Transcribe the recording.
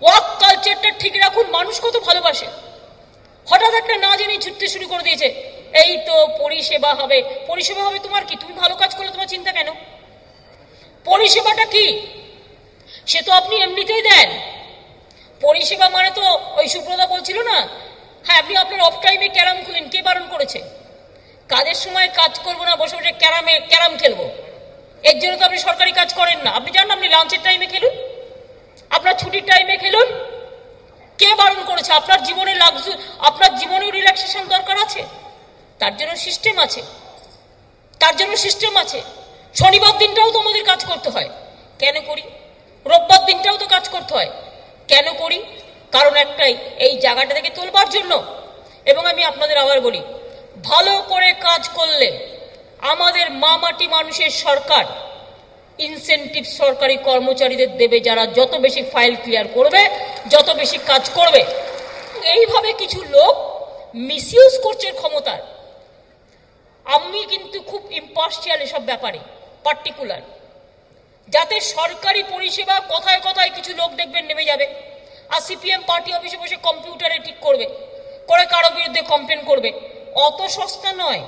Work কালচারটা ঠিক রাখুন। মানুষ কত ভালোবাসে, হঠাৎ একটা না জেনে ছুটতে শুরু করে দিয়েছে, এই তো পরিষেবা হবে। পরিষেবা হবে তোমার কি? তুমি ভালো কাজ করলে তোমার চিন্তা কেন? পরিষেবাটা কি? সে তো আপনি এমনিতেই দেন। পরিষেবা মানে তো ওই সুব্রতা বলছিল না, হ্যাঁ আপনি আপনার অফ টাইমে ক্যারাম খুলেন, কে বারণ করেছে? কাজের সময় কাজ করবো না, বসে বসে ক্যারাম খেলবো, এর জন্য তো আপনি সরকারি কাজ করেন না। আপনি জানেন আপনি লাঞ্চের টাইমে খেলুন, আপনার ছুটির টাইমে খেলুন, কে বারণ করেছে? আপনার জীবনে আপনার জীবনেও রিল্যাক্সেশন দরকার আছে, তার জন্য সিস্টেম আছে, তার জন্য সিস্টেম আছে। শনিবার দিনটাও তো আমাদের কাজ করতে হয়, কেন করি? রোববার দিনটাও তো কাজ করতে হয়, কেন করি? কারণ একটাই, এই জায়গাটা থেকে তোলবার জন্য। এবং আমি আপনাদের আবার বলি, ভালো করে কাজ করলে আমাদের মাটি মানুষের সরকার ইনসেন্টিভ সরকারি কর্মচারীদের দেবে, যারা যত বেশি ফাইল ক্লিয়ার করবে, যত বেশি কাজ করবে। এইভাবে কিছু লোক মিসইউজ করছে ক্ষমতার। আমি কিন্তু খুব ইম্পার্শিয়াল এসব ব্যাপারে, পার্টিকুলার, যাতে সরকারি পরিষেবা কথায় কথায় কিছু লোক দেখবেন নেমে যাবে, আর সিপিএম পার্টি অফিসে বসে কম্পিউটারে ঠিক করবে, করে কারো বিরুদ্ধে কমপ্লেন করবে। অত সস্তা নয়।